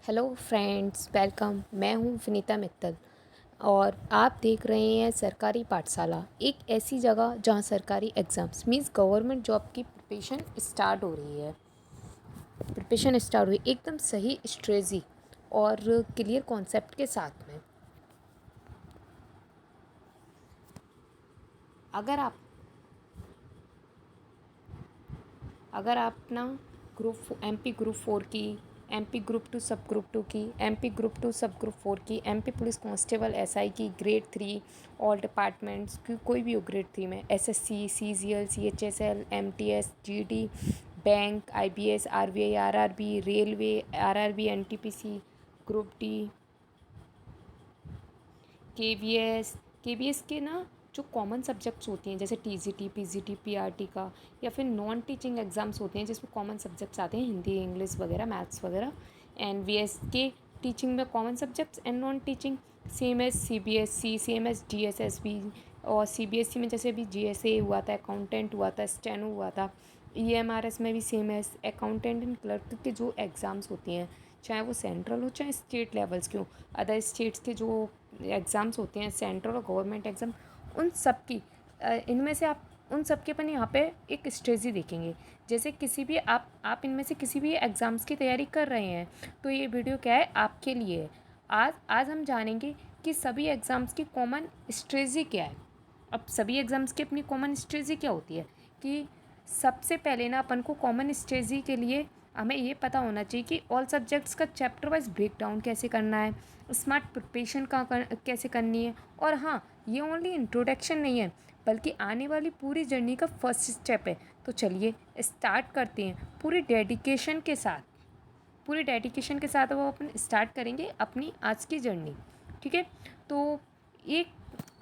Hello friends, welcome. मैं हूं विनीता मित्तल और आप देख रहे हैं सरकारी पाठशाला, एक ऐसी जगह जहां सरकारी एग्ज़ाम्स मीन्स गवर्नमेंट जॉब की प्रिपरेशन स्टार्ट हुई एकदम सही स्ट्रेटजी और क्लियर कॉन्सेप्ट के साथ में। अगर आप अगर आप ना एमपी ग्रुप 4 की, एमपी ग्रुप 2 सब ग्रुप 2 की, एमपी ग्रुप 2 सब ग्रुप 4 की, एमपी पुलिस कांस्टेबल एसआई की, ग्रेड 3 ऑल डिपार्टमेंट्स की, कोई भी हो ग्रेड 3 में, SSC, CGL, CHSL, MTS, GD, bank, IBS, RBI, RRB, railway, RRB, NTPC, group D, KVS. KVS के ना जो कॉमन सब्जेक्ट्स होती हैं जैसे टीजीटी, पीजीटी, पीआरटी का, या फिर नॉन टीचिंग एग्ज़ाम्स होते हैं जिसमें कॉमन सब्जेक्ट्स आते हैं हिंदी, इंग्लिश वगैरह, मैथ्स वगैरह। एंड वीएस के टीचिंग में common subjects and non teaching, same as CBSE, same as DSSB. और सीबीएसई में जैसे भी जीएसए हुआ था, अकाउंटेंट हुआ था, स्टेनो हुआ था। ईएमआरएस में भी same as accountant and clerk के जो एग्ज़ाम्स होती हैं, चाहे वो सेंट्रल हो चाहे स्टेट लेवल्स के हो, अदर स्टेट्स के जो एग्ज़ाम्स होते हैं, सेंट्रल और गवर्नमेंट एग्ज़ाम, उन सब की इनमें से आप उन सब के अपन यहाँ पे एक स्ट्रेटजी देखेंगे। जैसे किसी भी आप इनमें से किसी भी एग्ज़ाम्स की तैयारी कर रहे हैं तो ये वीडियो क्या है, आपके लिए है। आज आज हम जानेंगे कि सभी एग्ज़ाम्स की कॉमन स्ट्रेटजी क्या है। अब सभी एग्ज़ाम्स की अपनी कॉमन स्ट्रेटजी क्या होती है कि सबसे पहले ना अपन को कॉमन स्ट्रेटजी के लिए हमें ये पता होना चाहिए कि ऑल सब्जेक्ट्स का चैप्टर वाइज ब्रेक डाउन कैसे करना है, स्मार्ट प्रिपरेशन कैसे करनी है। और हाँ, ये ओनली इंट्रोडक्शन नहीं है बल्कि आने वाली पूरी जर्नी का फर्स्ट स्टेप है। तो चलिए स्टार्ट करते हैं पूरी डेडिकेशन के साथ वो अपन स्टार्ट करेंगे अपनी आज की जर्नी। ठीक है। तो एक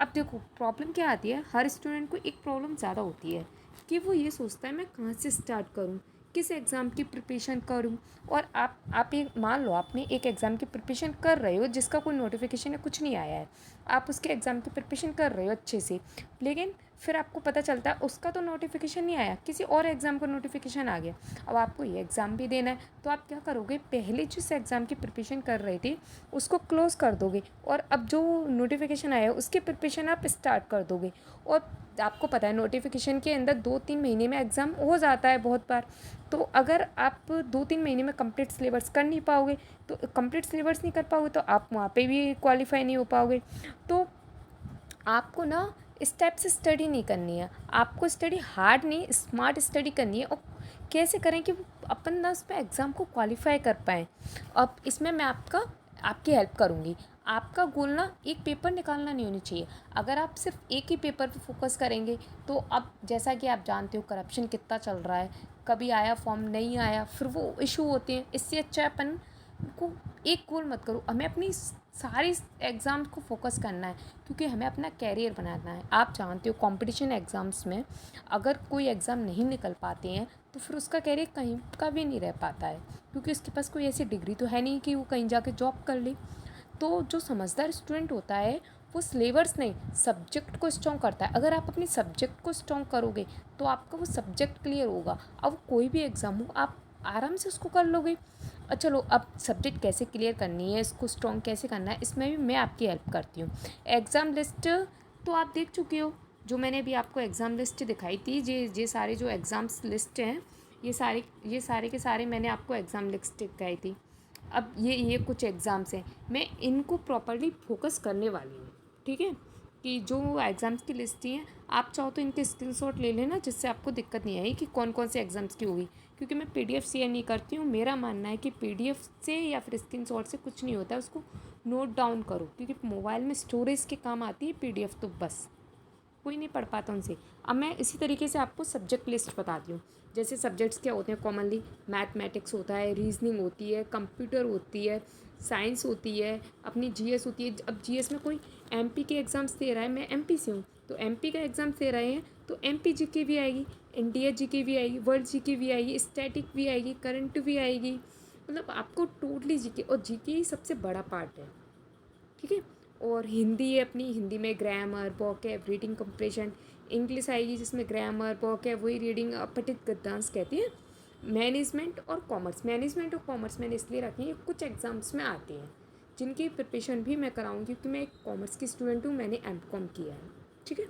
अब देखो प्रॉब्लम क्या आती है, हर स्टूडेंट को एक प्रॉब्लम ज़्यादा होती है कि वो ये सोचता है मैं कहाँ से स्टार्ट करूँ, किस एग्ज़ाम की प्रिपरेशन करूँ। और आप एक मान लो आपने एक एग्ज़ाम की प्रिपरेशन कर रहे हो जिसका कोई नोटिफिकेशन या कुछ नहीं आया है, आप उसके एग्ज़ाम की प्रिपरेशन कर रहे हो अच्छे से, लेकिन फिर आपको पता चलता है उसका तो नोटिफिकेशन नहीं आया, किसी और एग्ज़ाम का नोटिफिकेशन आ गया। अब आपको ये एग्ज़ाम भी देना है तो आप क्या करोगे, पहले जिस एग्ज़ाम की प्रिपरेशन कर रहे थे उसको क्लोज़ कर दोगे और अब जो नोटिफिकेशन आया है उसकी प्रिपरेशन आप स्टार्ट कर दोगे। और आपको पता है नोटिफिकेशन के अंदर 2-3 महीने में एग्ज़ाम हो जाता है बहुत बार। तो अगर आप 2-3 महीने में कंप्लीट सिलेबस कर नहीं पाओगे, तो कंप्लीट सिलेबस नहीं कर पाओगे तो आप वहाँ पे भी क्वालिफाई नहीं हो पाओगे। तो आपको ना इस टाइप से स्टडी नहीं करनी है, आपको स्टडी हार्ड नहीं स्मार्ट स्टडी करनी है। और कैसे करें कि अपन ना उस पर एग्ज़ाम को क्वालिफाई कर पाएँ। अब इसमें मैं आपकी हेल्प करूँगी। आपका गोल ना एक पेपर निकालना नहीं होनी चाहिए। अगर आप सिर्फ एक ही पेपर पे फोकस करेंगे तो अब जैसा कि आप जानते हो करप्शन कितना चल रहा है, कभी आया फॉर्म नहीं आया, फिर वो इशू होते हैं। इससे अच्छा अपन को एक गोल मत करो, हमें अपनी सारी एग्ज़ाम को फोकस करना है क्योंकि हमें अपना कैरियर बनाना है। आप जानते हो कंपटीशन एग्ज़ाम्स में अगर कोई एग्ज़ाम नहीं निकल पाते हैं तो फिर उसका कैरियर कहीं का भी नहीं रह पाता है क्योंकि उसके पास कोई ऐसी डिग्री तो है नहीं कि वो कहीं जाके जॉब कर ले। तो जो समझदार स्टूडेंट होता है वो सिलेबस नहीं सब्जेक्ट को स्ट्रॉन्ग करता है। अगर आप अपने सब्जेक्ट को स्ट्रॉन्ग करोगे तो आपका वो सब्जेक्ट क्लियर होगा। अब कोई भी एग्ज़ाम हो आप आराम से उसको कर लोगे। चलो अब सब्जेक्ट कैसे क्लियर करनी है, इसको स्ट्रॉन्ग कैसे करना है, इसमें भी मैं आपकी हेल्प करती हूँ। एग्ज़ाम लिस्ट तो आप देख चुके हो, जो मैंने अभी आपको एग्ज़ाम लिस्ट दिखाई थी, ये सारे जो एग्ज़ाम्स लिस्ट हैं, ये सारे के सारे मैंने आपको एग्ज़ाम लिस्ट दिखाई थी। अब ये कुछ एग्ज़ाम्स हैं, मैं इनको प्रॉपर्ली फोकस करने वाली हूँ। ठीक है, कि जो एग्ज़ाम्स की लिस्ट ही है आप चाहो तो इनके स्क्रीनशॉट ले लेना जिससे आपको दिक्कत नहीं आई कि कौन कौन से एग्ज़ाम्स की होगी। क्योंकि मैं पीडीएफ शेयर नहीं करती हूँ, मेरा मानना है कि पीडीएफ से या फिर स्क्रीनशॉट से कुछ नहीं होता है, उसको नोट डाउन करो क्योंकि मोबाइल में स्टोरेज के काम आती है पीडीएफ, तो बस कोई नहीं पढ़ पाता उनसे। अब मैं इसी तरीके से आपको सब्जेक्ट लिस्ट बताती हूँ। जैसे सब्जेक्ट्स क्या होते हैं कॉमनली, मैथमेटिक्स होता है, रीजनिंग होती है, कंप्यूटर होती है, साइंस होती है, अपनी जीएस होती है। अब जीएस में कोई एमपी के एग्ज़ाम्स दे रहा है, मैं एमपी से हूँ तो एमपी का एग्ज़ाम दे रहे हैं तो एमपी जीके भी आएगी, इंडिया जीके भी आएगी, वर्ल्ड जीके भी आएगी, स्टैटिक भी आएगी, करंट भी आएगी। मतलब आपको टोटली जीके, और जीके ही सबसे बड़ा पार्ट है। ठीक है। और हिंदी है अपनी, हिंदी में grammar, vocab, reading compression. English आएगी जिसमें ग्रामर, वोकैब, वही रीडिंग पठित गद्यांश कहते हैं। मैनेजमेंट और कॉमर्स, मैनेजमेंट और कॉमर्स मैंने इसलिए रखे हैं, कुछ एग्ज़ाम्स में आते हैं जिनकी प्रिपरेशन भी मैं कराऊंगी, क्योंकि मैं एक कॉमर्स की स्टूडेंट हूँ, मैंने एम.कॉम किया है, ठीक है।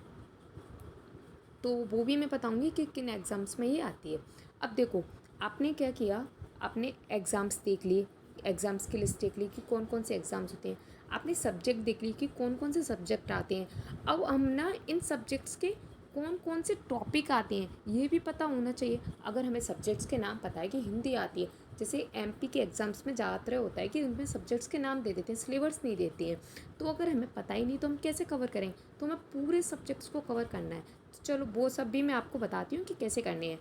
तो वो भी मैं बताऊंगी कि किन एग्ज़ाम्स में ये आती है। अब देखो, आपने क्या किया, आपने एग्ज़ाम्स देख लिए, एग्ज़ाम्स की लिस्ट देख ली कि कौन कौन से एग्ज़ाम्स होते हैं, आपने सब्जेक्ट देख ली कि कौन कौन से सब्जेक्ट आते हैं। अब हम ना इन सब्जेक्ट्स के कौन कौन से टॉपिक आते हैं ये भी पता होना चाहिए। अगर हमें सब्जेक्ट्स के नाम पता है कि हिंदी आती है, जैसे एमपी के एग्ज़ाम्स में ज़्यादातर होता है कि उनमें सब्जेक्ट्स के नाम दे देते हैं, सिलेबस नहीं देते हैं। तो अगर हमें पता ही नहीं तो हम कैसे कवर करेंगे, तो हमें पूरे सब्जेक्ट्स को कवर करना है। तो चलो वो सब भी मैं आपको बताती हूँ कि कैसे करनी है।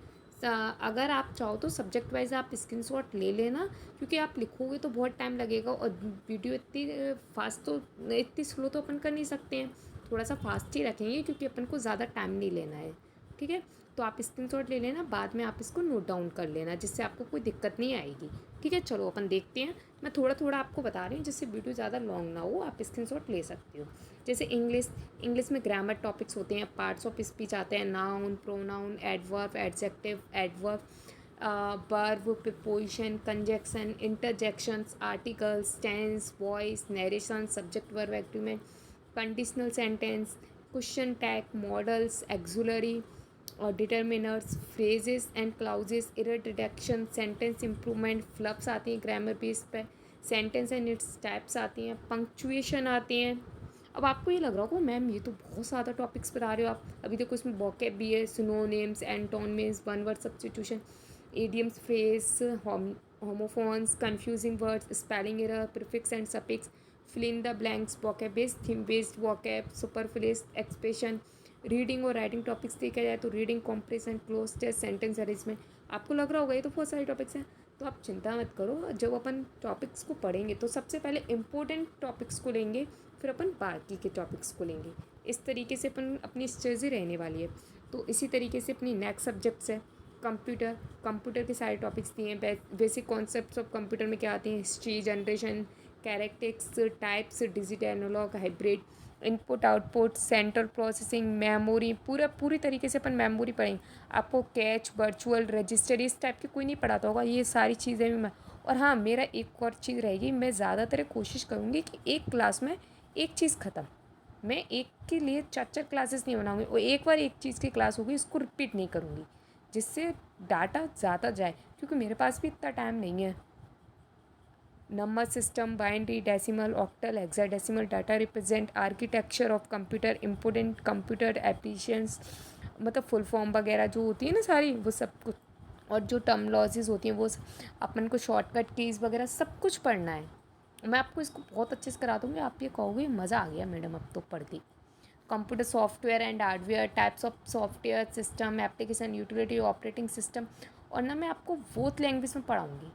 अगर आप चाहो तो सब्जेक्ट वाइज आप स्क्रीनशॉट ले लेना, क्योंकि आप लिखोगे तो बहुत टाइम लगेगा, और वीडियो इतनी फास्ट तो इतनी स्लो तो अपन कर नहीं सकते हैं, थोड़ा सा फास्ट ही रखेंगे क्योंकि अपन को ज़्यादा टाइम नहीं लेना है, ठीक है। तो आप स्क्रीनशॉट ले लेना, बाद में आप इसको नोट डाउन कर लेना, जिससे आपको कोई दिक्कत नहीं आएगी, ठीक है। चलो अपन देखते हैं, मैं थोड़ा थोड़ा आपको बता रही हूँ जिससे वीडियो ज़्यादा लॉन्ग ना हो, आप स्क्रीनशॉट ले सकते हो। जैसे इंग्लिश, इंग्लिश में ग्रामर टॉपिक्स होते हैं, पार्ट्स ऑफ स्पीच आते हैं, noun, pronoun, adverb, adjective, adverb, verb, preposition, conjunction, interjections, articles, tense, voice, narration, subject verb agreement, conditional sentence, question tag, modals, auxiliary और determiners, phrases and clauses, error detection, sentence improvement, फ्लप्स आती हैं grammar base पे, sentence and its types आती हैं, punctuation आती हैं। अब आपको ये लग रहा होगा मैम ये तो बहुत ज़्यादा टॉपिक्स बता रहे हो आप, अभी देखो इसमें वोकैब भी है, synonyms, antonyms, one word substitution, idioms, phrase, homophones, confusing words, spelling error, prefix and suffix, fill in the blanks, vocab based, theme based vocab, superfluous expression. Reading और राइटिंग टॉपिक्स देखा जाए तो reading comprehension, cloze test, sentence arrangement. आपको लग रहा होगा ये तो बहुत सारे टॉपिक्स हैं, तो आप चिंता मत करो, जब अपन टॉपिक्स को पढ़ेंगे तो सबसे पहले इंपॉर्टेंट टॉपिक्स को लेंगे, फिर अपन बाकी के टॉपिक्स को लेंगे। इस तरीके से अपन अपनी स्ट्रेटजी रहने वाली है। तो इसी तरीके से अपनी नेक्स्ट सब्जेक्ट्स है कंप्यूटर, कंप्यूटर के सारे टॉपिक्स दिए हैं। बेसिक कॉन्सेप्ट्स ऑफ कंप्यूटर में क्या आती हैं, history, generation, characteristics, types, digital, analog, hybrid, input output, central processing, memory, पूरी तरीके से अपन मेमोरी पढ़ेंगे। आपको कैच, वर्चुअल, रजिस्टर इस टाइप की कोई नहीं पढ़ाता होगा, ये सारी चीज़ें भी मैं। और हाँ, मेरा एक और चीज़ रहेगी, मैं ज़्यादातर कोशिश करूँगी कि एक क्लास में एक चीज़ ख़त्म, मैं एक के लिए 4 क्लासेस नहीं बनाऊँगी, और एक बार एक चीज़ की क्लास होगी इसको रिपीट नहीं करूँगी, जिससे डाटा ज़्यादा जाए, क्योंकि मेरे पास भी इतना टाइम नहीं है। Number system, binary, decimal, octal, hexadecimal, data represent, architecture of computer, important computer applications, मतलब फुल फॉर्म वगैरह जो होती है ना सारी, वो सब कुछ, और जो टर्मलॉजीज होती हैं वो अपन को शॉर्टकट कीज़ वगैरह सब कुछ पढ़ना है। मैं आपको इसको बहुत अच्छे से करा दूँगी, आप ये कहोगे मज़ा आ गया मैडम अब तो पढ़ के। Computer software and hardware, types of software system, application, utility, operating system. और ना मैं आपको बोथ लैंग्वेज में पढ़ाऊँगी,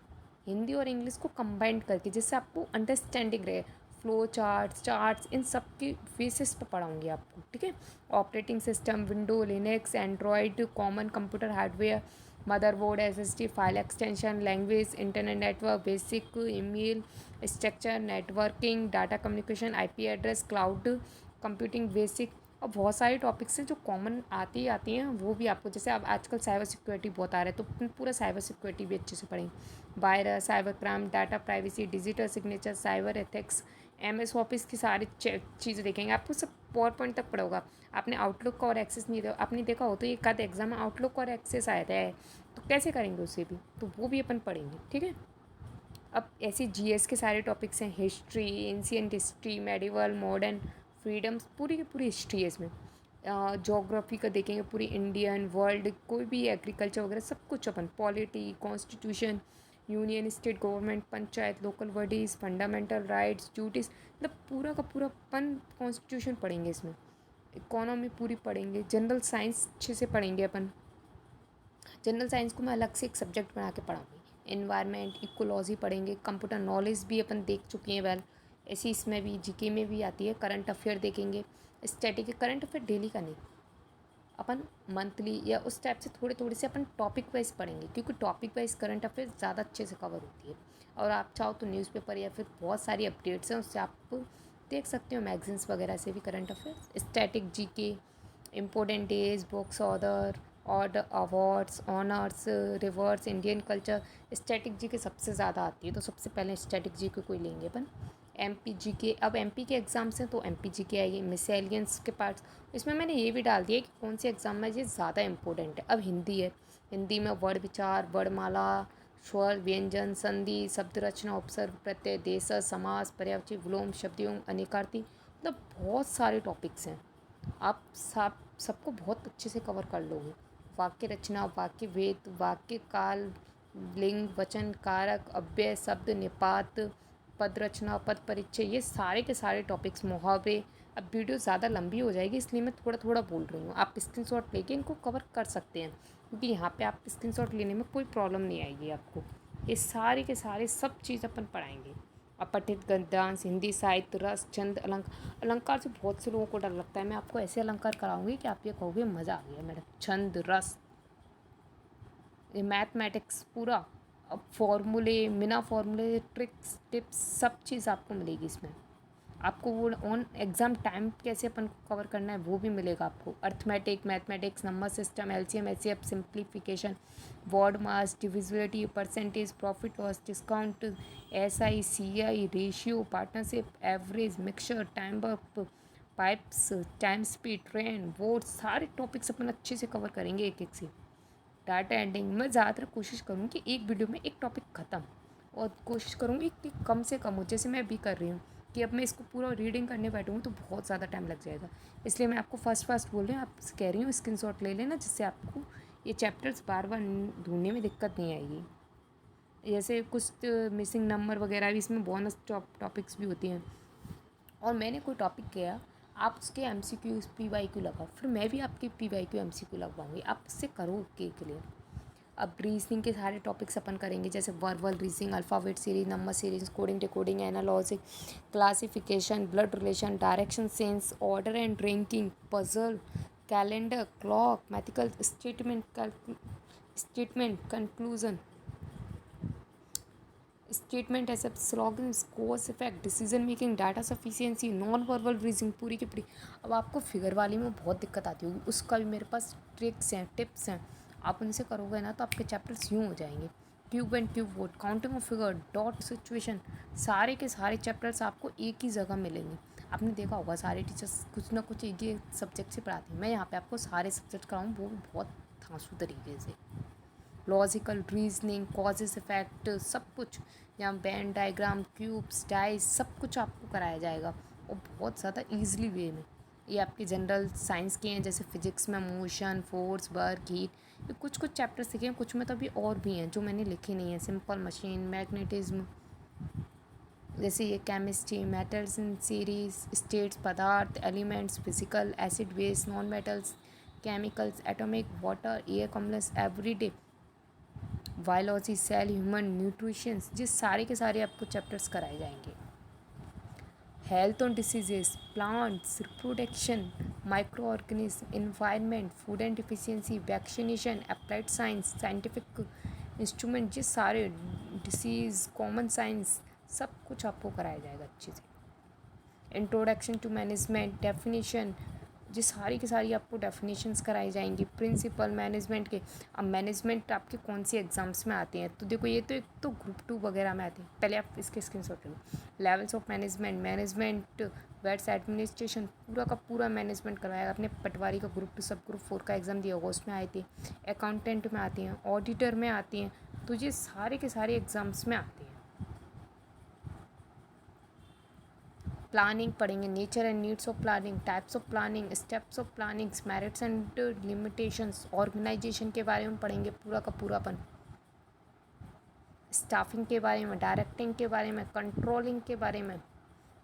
हिंदी और इंग्लिश को कंबाइन करके, जिससे आपको अंडरस्टैंडिंग रहे। फ्लो चार्ट्स, चार्ट्स, इन सब की बेसिस पर पढ़ाऊँगी आपको, ठीक है। Operating system, window, Linux, Android, common computer hardware, motherboard, SSD, file extension, language, internet network, basic email structure, networking, data communication, IP address, cloud computing basic. और बहुत सारे टॉपिक्स हैं जो कॉमन आती हैं, वो भी आपको, जैसे अब आजकल साइबर सिक्योरिटी बहुत आ रहा है, तो अपन पूरा साइबर सिक्योरिटी भी अच्छे से पढ़ेंगे। Virus, cyber crime, data privacy, digital signature, cyber ethics, MS office की सारी चीज़ें देखेंगे, आपको सब पावर पॉइंट तक पड़ा होगा। आपने आउटलुक का और एक्सेस नहीं देखा, आपने देखा हो तो एक आध एग्जाम में आउटलुक और एक्सेस आया था, तो कैसे करेंगे उसे भी, तो वो भी अपन पढ़ेंगे, ठीक है। अब ऐसे जीएस के सारे टॉपिक्स हैं, history, ancient history, medieval, modern, freedoms, पूरी की पूरी हिस्ट्री है इसमें। जोग्राफी का देखेंगे, पूरी इंडियन, वर्ल्ड, कोई भी एग्रीकल्चर वगैरह सब कुछ अपन, polity, constitution, union, state government, panchayat, local bodies, fundamental rights, duties, मतलब पूरा का पूरा अपन कॉन्स्टिट्यूशन पढ़ेंगे इसमें। इकोनॉमी पूरी पढ़ेंगे, जनरल साइंस अच्छे से पढ़ेंगे अपन। जनरल साइंस को मैं अलग से एक सब्जेक्ट बना के पढ़ाऊँगी। एनवायरनमेंट, इकोलॉजी पढ़ेंगे, कंप्यूटर नॉलेज भी अपन देख चुके हैं वेल, ऐसी इसमें भी जीके में भी आती है। करंट अफेयर देखेंगे, स्टैटिक, करंट अफेयर डेली का नहीं, अपन मंथली या उस टाइप से थोड़े थोड़े से अपन टॉपिक वाइज पढ़ेंगे, क्योंकि टॉपिक वाइज करंट अफेयर ज़्यादा अच्छे से कवर होती है। और आप चाहो तो न्यूज़पेपर या फिर बहुत सारी अपडेट्स हैं उससे आप देख सकते हो, मैगजीन्स वगैरह से भी current affairs. Static, GK, important days, books, order, और awards, honours, rivers, Indian culture, static G K सबसे ज़्यादा आती है। तो सबसे पहले स्टैटिक जी को कोई लेंगे अपन। एम पी जी के, अब एम पी के एग्ज़ाम्स हैं तो एम पी जी के आएगी। मिसएलियंस के पार्ट्स, इसमें मैंने ये भी डाल दिया कि कौन से एग्ज़ाम में ये ज़्यादा इंपॉर्टेंट है। अब हिंदी है, हिंदी में वर्ण विचार, वर्णमाला, स्वर, व्यंजन, संधि, शब्द रचना, उपसर्ग, प्रत्यय, देशज, समास, पर्यायवाची, विलोम, शब्दयों, अनेकार्थी, मतलब बहुत सारे टॉपिक्स हैं। आप सबको बहुत अच्छे से कवर कर लोगे। वाक्य रचना, वाक्य भेद, वाक्य काल, लिंग, वचन, कारक, अव्यय, शब्द, निपात, पद रचना, पद परिचय, ये सारे के सारे टॉपिक्स, मुहावरे। अब वीडियो ज़्यादा लंबी हो जाएगी इसलिए मैं थोड़ा थोड़ा बोल रही हूँ। आप स्क्रीनशॉट लेके इनको कवर कर सकते हैं, क्योंकि यहाँ पे आप स्क्रीनशॉट लेने में कोई प्रॉब्लम नहीं आएगी आपको। ये सारे के सारे सब चीज़ अपन पढ़ाएंगे। अपठित गद्यांश, हिंदी साहित्य, रस, छंद, अलंकार। अलंकार से बहुत से लोगों को डर लगता है। मैं आपको ऐसे अलंकार कराऊंगी कि आप ये कहोगे मज़ा आ गया मैडम। छंद, रस, ये मैथमेटिक्स पूरा, अब फॉर्मूले, बिना फॉर्मूले, ट्रिक्स, टिप्स, सब चीज़ आपको मिलेगी इसमें। आपको वो ऑन एग्ज़ाम टाइम कैसे अपन को कवर करना है वो भी मिलेगा आपको। Arithmetic, mathematics, number system, LCM, HCF, simplification, word mass, divisibility, percentage, profit loss, discount, SI, CI, ratio, partnership, average, mixture, time up, pipes, time speed, trend, boat, सारे topics अपन अच्छे से कवर करेंगे एक एक से। डाटा एंडिंग, मैं ज़्यादातर कोशिश करूँगी कि एक वीडियो में एक टॉपिक ख़त्म, और कोशिश करूँगी कि कम से कम हो, जैसे मैं अभी कर रही हूँ कि अब मैं इसको पूरा रीडिंग करने बैठूँगी तो बहुत ज़्यादा टाइम लग जाएगा। इसलिए मैं आपको फास्ट बोल रही हूँ, आपसे कह रही हूँ स्क्रीनशॉट ले लेना, जिससे आपको ये चैप्टर्स बार बार ढूंढने में दिक्कत नहीं आएगी। जैसे कुछ मिसिंग नंबर वगैरह भी, इसमें बोनस टॉपिक्स भी होती हैं। और मैंने कोई टॉपिक किया, आप उसके M C Q P Y Q लगाओ, फिर मैं भी आपके P Y Q M C Q लगवाऊँगी, आप उससे करो के लिए। अब रीजनिंग के सारे टॉपिक्स अपन करेंगे, जैसे verbal reasoning, alphabet series, number series, coding, decoding, analogic, classification, blood relation, direction sense, order and ranking, puzzle, calendar, clock, mathematical statement conclusion, statement ऐसे, slogans, cause effect, decision making, data sufficiency, non verbal reasoning पूरी की पूरी। अब आपको figure वाली में बहुत दिक्कत आती होगी, उसका भी मेरे पास ट्रिक्स हैं, टिप्स हैं। आप उनसे करोगे ना तो आपके चैप्टर्स यूँ हो जाएंगे। Cube and cube word, counting of figure, dot situation, सारे के सारे चैप्टर्स आपको एक ही जगह मिलेंगे। आपने देखा होगा सारे टीचर्स कुछ ना कुछ एक ही सब्जेक्ट से पढ़ाते हैं, मैं यहाँ पे आपको सारे सब्जेक्ट कराऊँ, वो भी बहुत धांसू तरीके से। लॉजिकल रीजनिंग, कॉजेस इफेक्ट, सब कुछ यहाँ, बैंड डायग्राम, क्यूब्स, डाइस, सब कुछ आपको कराया जाएगा, और बहुत ज़्यादा ईजिली वे में। ये आपके जनरल साइंस के हैं, जैसे फिजिक्स में मोशन, फोर्स, वर्क, हीट, ये कुछ कुछ चैप्टर्स लिखे हैं, कुछ में तो अभी और भी हैं जो मैंने लिखे नहीं हैं। सिंपल मशीन, मैग्नेटिज्म, जैसे ये chemistry, metals in series, states, पदार्थ, elements, physical, acid, base, non metals, chemicals, atomic, water, air, complex, everyday, biology, cell, human nutritions, ये सारे के सारे आपको चैप्टर्स कराए जाएंगे। हेल्थ और diseases, plants, reproduction, micro organism, environment, food and deficiency, vaccination, applied science, scientific instrument, ये सारे, डिसीज़, कॉमन साइंस, सब कुछ आपको कराया जाएगा अच्छे से। इंट्रोडक्शन टू मैनेजमेंट, डेफिनेशन, जी सारी की सारी आपको डेफिनेशंस कराई जाएंगी। प्रिंसिपल मैनेजमेंट के, अब मैनेजमेंट आपके कौन सी एग्जाम्स में आते हैं, तो देखो ये तो एक तो ग्रुप 2 वगैरह में आते हैं, पहले आप इसके स्क्रीनशॉट लो। Levels of management, management versus administration, पूरा का पूरा मैनेजमेंट करवाएगा। आपने पटवारी का ग्रुप 2 सब ग्रुप 4 का एग्ज़ाम दिया होगा, उसमें आए थे। अकाउंटेंट में आती हैं, ऑडिटर में आती हैं, तो ये सारे के सारे एग्ज़ाम्स में आते हैं। प्लानिंग पढ़ेंगे, nature and needs of planning, types of planning, steps of plannings, merits and limitations, organisation के बारे में पढ़ेंगे पूरा का पूरापन, स्टाफिंग के बारे में, डायरेक्टिंग के बारे में, कंट्रोलिंग के बारे में,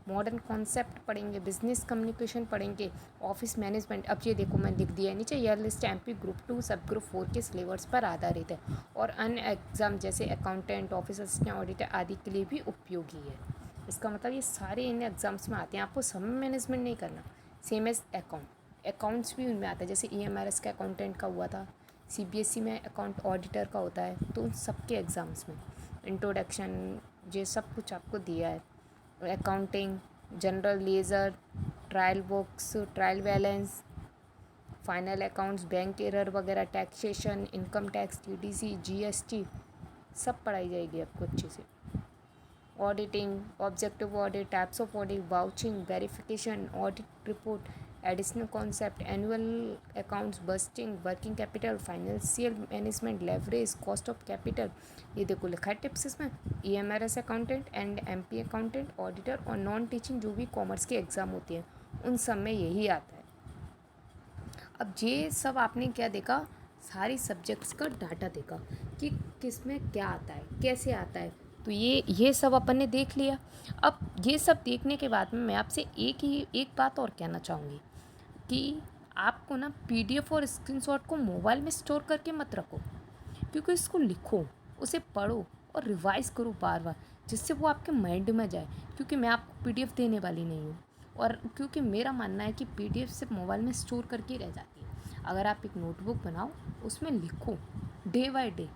मॉडर्न कॉन्सेप्ट पढ़ेंगे, बिजनेस कम्युनिकेशन पढ़ेंगे, ऑफिस मैनेजमेंट। अब ये देखो मैं लिख दिया है नीचे, यह लिस्ट एमपी ग्रुप 2 सब ग्रुप 4 के सिलेबस पर आधारित है और अन्य एग्जाम जैसे अकाउंटेंट, ऑफिस असिस्टेंट, ऑडिटर आदि के लिए भी उपयोगी है। इसका मतलब ये सारे इन एग्ज़ाम्स में आते हैं, आपको सब में मैनेजमेंट नहीं करना। सेम एज अकाउंट्स भी उनमें आता है, जैसे ईएमआरएस का अकाउंटेंट का हुआ था, सीबीएसई में अकाउंट ऑडिटर का होता है, तो उन सबके एग्ज़ाम्स में इंट्रोडक्शन ये सब कुछ आपको दिया है। Accounting, general ledger, trial books, trial balance, final accounts, bank error वगैरह, taxation, income tax, TDC, GST सब पढ़ाई जाएगी आपको अच्छे से। Auditing, objective audit, types of audit, vouching, verification, audit report, additional concept, annual accounts, busting, working capital, financial management, leverage, cost of capital. ये देखो लिखा है टिप्स इसमें। EMRS accountant and MP accountant, auditor और नॉन टीचिंग जो भी commerce के exam होती हैं उन सब में यही आता है। अब ये सब आपने क्या देखा, सारी सब्जेक्ट्स का डाटा देखा कि किस में क्या आता है, कैसे आता है। तो ये सब अपन ने देख लिया। अब ये सब देखने के बाद में मैं आपसे एक बात और कहना चाहूँगी कि आपको ना पीडीएफ और स्क्रीनशॉट को मोबाइल में स्टोर करके मत रखो, क्योंकि इसको लिखो, उसे पढ़ो और रिवाइज़ करो बार बार, जिससे वो आपके माइंड में जाए। क्योंकि मैं आपको पीडीएफ देने वाली नहीं हूँ, और क्योंकि मेरा मानना है कि पीडीएफ सिर्फ मोबाइल में स्टोर करके ही रह जाती है। अगर आप एक नोटबुक बनाओ, उसमें लिखो day by day,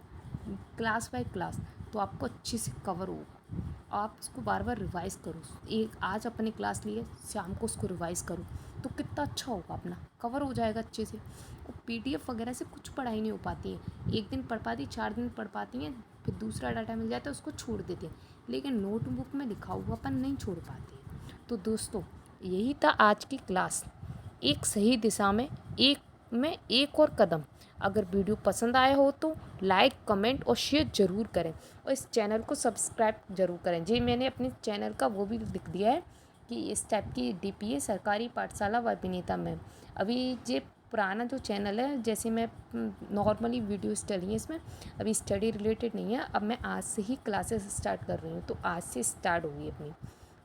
class by class, तो आपको अच्छे से कवर होगा। आप उसको बार बार रिवाइज़ करो। एक आज अपने क्लास लिए, शाम को उसको रिवाइज़ करो, तो कितना अच्छा होगा, अपना कवर हो जाएगा अच्छे से। और पीडीएफ वगैरह से कुछ पढ़ाई नहीं हो पाती है। एक दिन पढ़ पाती, 4 दिन पढ़ पाती हैं, फिर दूसरा डाटा मिल जाता है उसको छोड़ देते हैं। लेकिन नोटबुक में लिखा हुआ अपन नहीं छोड़ पाते। तो दोस्तों, यही था आज की क्लास। एक सही दिशा में एक और कदम। अगर वीडियो पसंद आया हो तो लाइक, कमेंट और शेयर ज़रूर करें, और इस चैनल को सब्सक्राइब ज़रूर करें। जी, मैंने अपने चैनल का वो भी लिख दिया है कि इस टाइप की डीपीए सरकारी पाठशाला व विनीता मैम। अभी ये पुराना जो चैनल है, जैसे मैं नॉर्मली वीडियोस डली हैं इसमें, अभी स्टडी रिलेटेड नहीं है। अब मैं आज से ही क्लासेस स्टार्ट कर रही हूँ, तो आज से स्टार्ट होगी अपनी।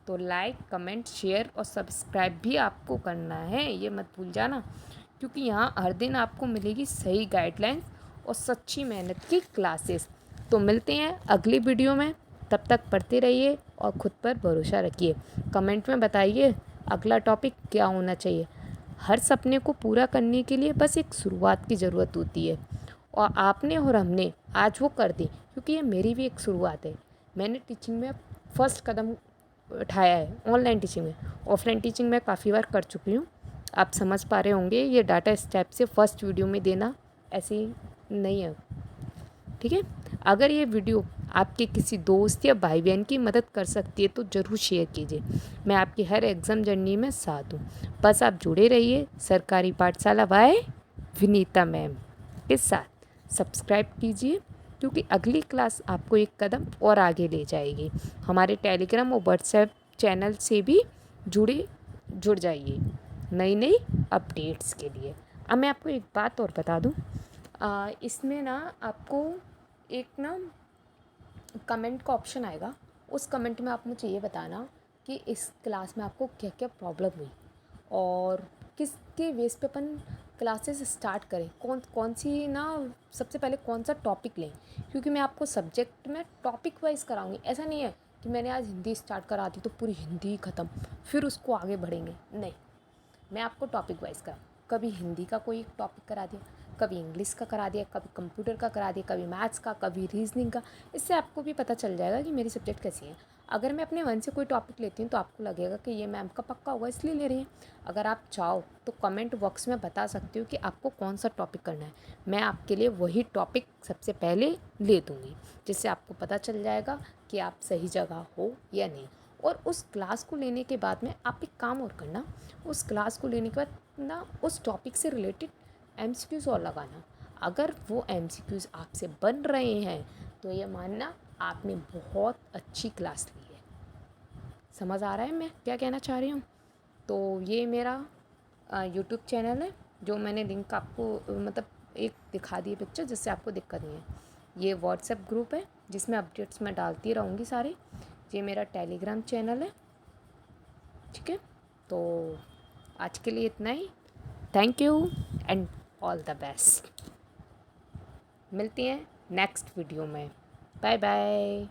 तो लाइक, कमेंट, शेयर और सब्सक्राइब भी आपको करना है, ये मत भूल जाना, क्योंकि यहाँ हर दिन आपको मिलेगी सही गाइडलाइंस और सच्ची मेहनत की क्लासेस। तो मिलते हैं अगली वीडियो में, तब तक पढ़ते रहिए और ख़ुद पर भरोसा रखिए। कमेंट में बताइए अगला टॉपिक क्या होना चाहिए। हर सपने को पूरा करने के लिए बस एक शुरुआत की ज़रूरत होती है, और आपने और हमने आज वो कर दी, क्योंकि ये मेरी भी एक शुरुआत है। मैंने टीचिंग में फर्स्ट कदम उठाया है, ऑनलाइन टीचिंग में। ऑफलाइन टीचिंग में काफ़ी बार कर चुकी हूँ, आप समझ पा रहे होंगे। ये डाटा इस टाइप से फर्स्ट वीडियो में देना ऐसे ही नहीं है, ठीक है। अगर ये वीडियो आपके किसी दोस्त या भाई बहन की मदद कर सकती है तो ज़रूर शेयर कीजिए। मैं आपकी हर एग्ज़ाम जर्नी में साथ हूँ। बस आप जुड़े रहिए सरकारी पाठशाला बाय विनीता मैम के साथ। सब्सक्राइब कीजिए, क्योंकि अगली क्लास आपको एक कदम और आगे ले जाएगी। हमारे टेलीग्राम और व्हाट्सएप चैनल से भी जुड़ जाइए नई अपडेट्स के लिए। अब मैं आपको एक बात और बता दूँ, इसमें ना आपको एक ना कमेंट का ऑप्शन आएगा। उस कमेंट में आप मुझे ये बताना कि इस क्लास में आपको क्या क्या प्रॉब्लम हुई, और किसके बेस पे अपन क्लासेस स्टार्ट करें, कौन कौन सी ना सबसे पहले कौन सा टॉपिक लें। क्योंकि मैं आपको सब्जेक्ट में टॉपिक वाइज कराऊंगी। ऐसा नहीं है कि मैंने आज हिंदी स्टार्ट करा दी तो पूरी हिंदी ही ख़त्म, फिर उसको आगे बढ़ेंगे, नहीं। मैं आपको टॉपिक वाइज कराऊँ, कभी हिंदी का कोई एक टॉपिक करा दिया, कभी इंग्लिश का करा दिया, कभी कंप्यूटर का करा दिया, कभी मैथ्स का, कभी रीजनिंग का। इससे आपको भी पता चल जाएगा कि मेरी सब्जेक्ट कैसी है। अगर मैं अपने मन से कोई टॉपिक लेती हूँ तो आपको लगेगा कि ये मैम का पक्का होगा, इसलिए ले रही है। अगर आप चाहो तो कमेंट बॉक्स में बता सकते हो कि आपको कौन सा टॉपिक करना है। मैं आपके लिए वही टॉपिक सबसे पहले ले दूँगी, जिससे आपको पता चल जाएगा कि आप सही जगह हो या नहीं। और उस क्लास को लेने के बाद में आप एक काम और करना, उस क्लास को लेने के बाद ना उस टॉपिक से रिलेटेड एमसीक्यूज़ और लगाना। अगर वो एमसीक्यूज़ आपसे बन रहे हैं तो ये मानना आपने बहुत अच्छी क्लास ली है। समझ आ रहा है मैं क्या कहना चाह रही हूँ। तो ये मेरा यूट्यूब चैनल है, जो मैंने लिंक आपको मतलब एक दिखा दी पिक्चर, जिससे आपको दिक्कत नहीं है। ये व्हाट्सएप ग्रुप है जिसमें अपडेट्स मैं डालती रहूँगी सारे। ये मेरा टेलीग्राम चैनल है, ठीक है। तो आज के लिए इतना ही। Thank you and all the best. मिलते हैं नेक्स्ट वीडियो में। Bye bye.